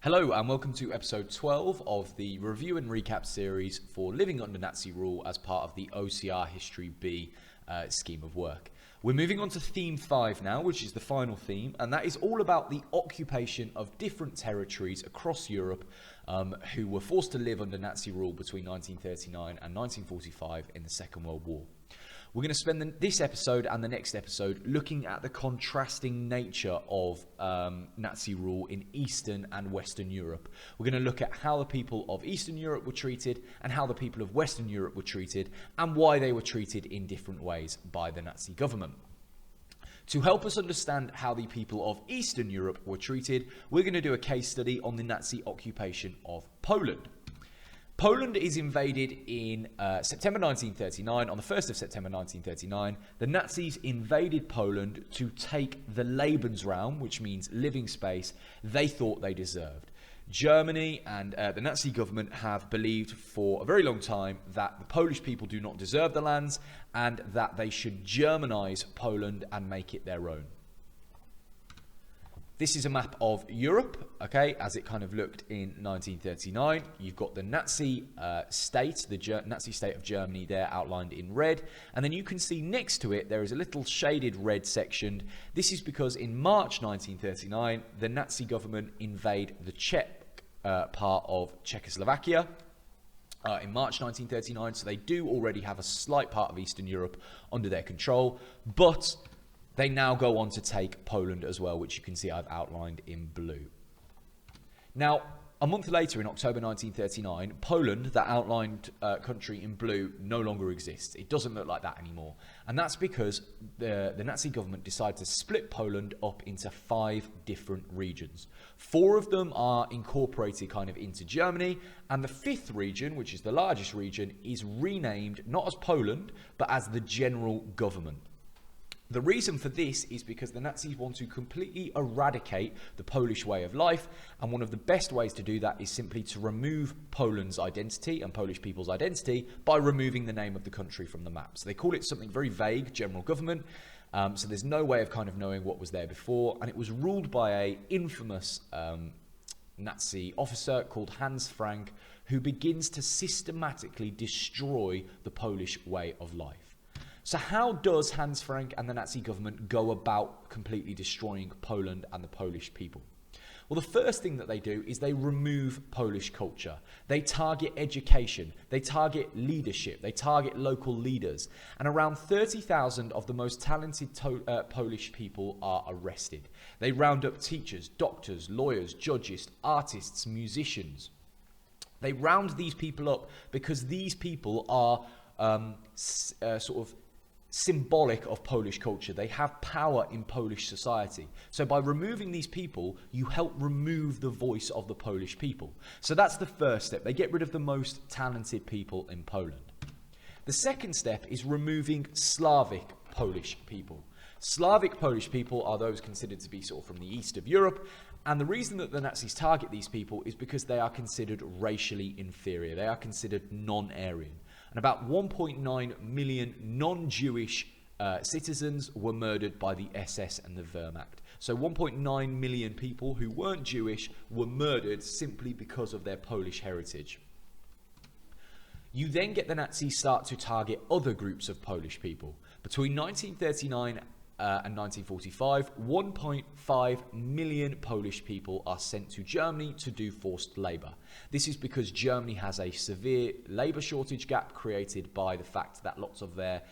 Hello and welcome to episode 12 of the review and recap series for Living Under Nazi Rule as part of the OCR History B scheme of work. We're moving on to theme 5 now, which is the final theme, and that is all about the occupation of different territories across Europe who were forced to live under Nazi rule between 1939 and 1945 in the Second World War. We're going to spend this episode and the next episode looking at the contrasting nature of Nazi rule in Eastern and Western Europe. We're going to look at how the people of Eastern Europe were treated and how the people of Western Europe were treated and why they were treated in different ways by the Nazi government. To help us understand how the people of Eastern Europe were treated, we're going to do a case study on the Nazi occupation of Poland. Poland is invaded in September 1939. On the 1st of September 1939, the Nazis invaded Poland to take the Lebensraum, which means living space, they thought they deserved. Germany and the Nazi government have believed for a very long time that the Polish people do not deserve the lands and that they should Germanize Poland and make it their own. This is a map of Europe, okay, as it kind of looked in 1939. You've got the Nazi state, the Nazi state of Germany there outlined in red. And then you can see next to it, there is a little shaded red section. This is because in March 1939, the Nazi government invade the Czech part of Czechoslovakia. In March 1939, so they do already have a slight part of Eastern Europe under their control, but they now go on to take Poland as well, which you can see I've outlined in blue. Now, a month later, in October 1939, Poland, that outlined country in blue, no longer exists. It doesn't look like that anymore. And that's because the Nazi government decided to split Poland up into 5 different regions. 4 of them are incorporated kind of into Germany, and the 5th region, which is the largest region, is renamed not as Poland, but as the General Government. The reason for this is because the Nazis want to completely eradicate the Polish way of life, and one of the best ways to do that is simply to remove Poland's identity and Polish people's identity by removing the name of the country from the map. So they call it something very vague, general government, so there's no way of kind of knowing what was there before, and it was ruled by an infamous Nazi officer called Hans Frank, who begins to systematically destroy the Polish way of life. So how does Hans Frank and the Nazi government go about completely destroying Poland and the Polish people? Well, the first thing that they do is they remove Polish culture. They target education. They target leadership. They target local leaders. And around 30,000 of the most talented Polish people are arrested. They round up teachers, doctors, lawyers, judges, artists, musicians. They round these people up because these people are sort of symbolic of Polish culture. They have power in Polish society. So by removing these people, you help remove the voice of the Polish people. So that's the first step. They get rid of the most talented people in Poland. The second step is removing Slavic Polish people. Slavic Polish people are those considered to be sort of from the east of Europe, and the reason that the Nazis target these people is because they are considered racially inferior. They are considered non-Aryan. And about 1.9 million non-Jewish citizens were murdered by the SS and the Wehrmacht. So 1.9 million people who weren't Jewish were murdered simply because of their Polish heritage. You then get the Nazis start to target other groups of Polish people. Between 1939 and 1945, 1.5 million Polish people are sent to Germany to do forced labour. This is because Germany has a severe labour shortage gap created by the fact that lots of their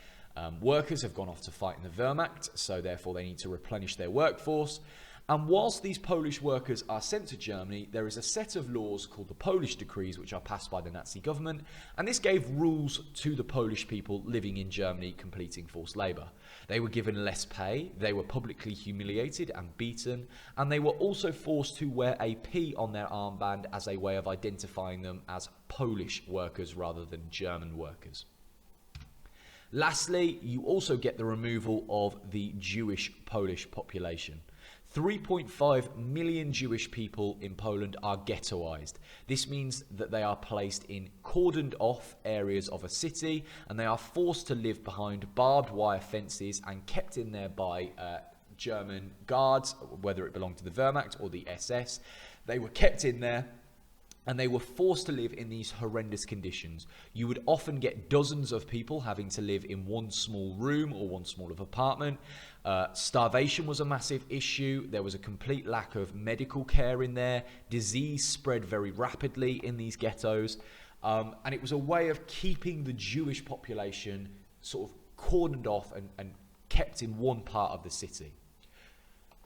workers have gone off to fight in the Wehrmacht, so therefore they need to replenish their workforce. And whilst these Polish workers are sent to Germany, there is a set of laws called the Polish Decrees, which are passed by the Nazi government, and this gave rules to the Polish people living in Germany completing forced labour. They were given less pay, they were publicly humiliated and beaten, and they were also forced to wear a P on their armband as a way of identifying them as Polish workers rather than German workers. Lastly, you also get the removal of the Jewish Polish population. 3.5 million Jewish people in Poland are ghettoized. This means that they are placed in cordoned off areas of a city, and they are forced to live behind barbed wire fences and kept in there by German guards, whether it belonged to the Wehrmacht or the SS. They were kept in there, and they were forced to live in these horrendous conditions. You would often get dozens of people having to live in one small room or one small apartment. Starvation was a massive issue. There was a complete lack of medical care in there. Disease spread very rapidly in these ghettos. And it was a way of keeping the Jewish population sort of cordoned off and kept in one part of the city.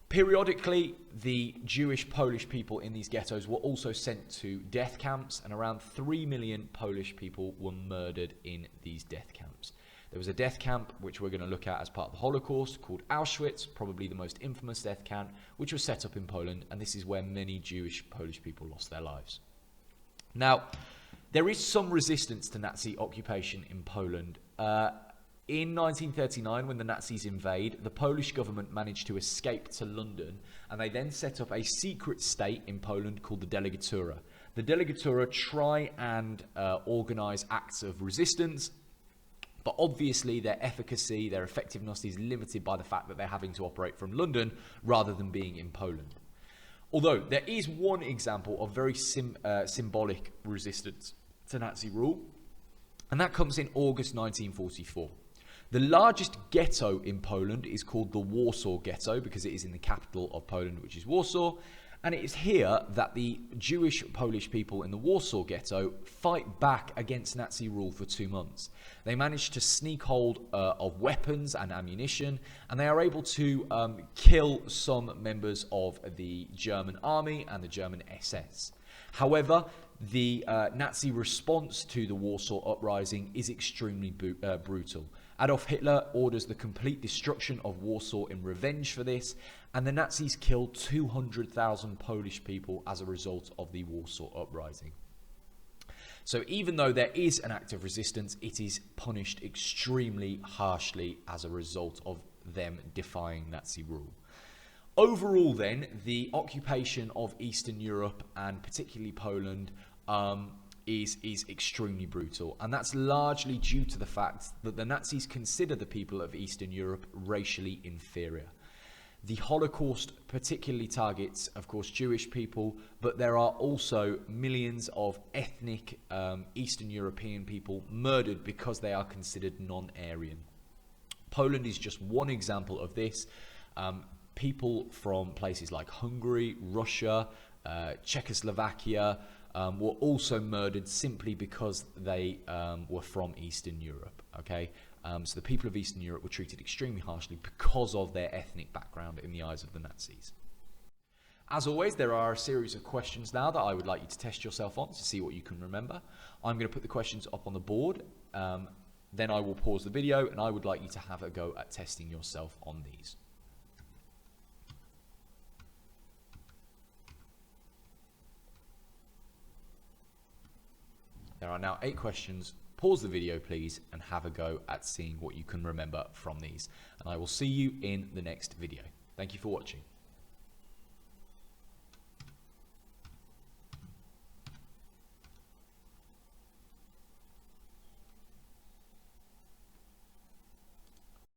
Periodically, the Jewish Polish people in these ghettos were also sent to death camps, and around 3 million Polish people were murdered in these death camps. There was a death camp, which we're going to look at as part of the Holocaust, called Auschwitz, probably the most infamous death camp, which was set up in Poland, and this is where many Jewish Polish people lost their lives. Now, there is some resistance to Nazi occupation in Poland. In 1939, when the Nazis invade, the Polish government managed to escape to London, and they then set up a secret state in Poland called the Delegatura. The Delegatura try and organize acts of resistance, but obviously their efficacy, their effectiveness is limited by the fact that they're having to operate from London rather than being in Poland. Although there is one example of very symbolic resistance to Nazi rule, and that comes in August 1944. The largest ghetto in Poland is called the Warsaw Ghetto because it is in the capital of Poland, which is Warsaw. And it is here that the Jewish Polish people in the Warsaw Ghetto fight back against Nazi rule for 2 months. They manage to sneak hold of weapons and ammunition, and they are able to kill some members of the German army and the German SS. However, the Nazi response to the Warsaw Uprising is extremely brutal. Adolf Hitler orders the complete destruction of Warsaw in revenge for this, and the Nazis killed 200,000 Polish people as a result of the Warsaw Uprising. So even though there is an act of resistance, it is punished extremely harshly as a result of them defying Nazi rule. Overall then, the occupation of Eastern Europe, and particularly Poland, is extremely brutal, and that's largely due to the fact that the Nazis consider the people of Eastern Europe racially inferior. The Holocaust particularly targets, of course, Jewish people, but there are also millions of ethnic Eastern European people murdered because they are considered non-Aryan. Poland is just one example of this. People from places like Hungary, Russia, Czechoslovakia, were also murdered simply because they were from Eastern Europe, okay? So the people of Eastern Europe were treated extremely harshly because of their ethnic background in the eyes of the Nazis. As always, there are a series of questions now that I would like you to test yourself on to see what you can remember. I'm going to put the questions up on the board, then I will pause the video, and I would like you to have a go at testing yourself on these. There are now 8 questions. Pause the video, please, and have a go at seeing what you can remember from these. And I will see you in the next video. Thank you for watching.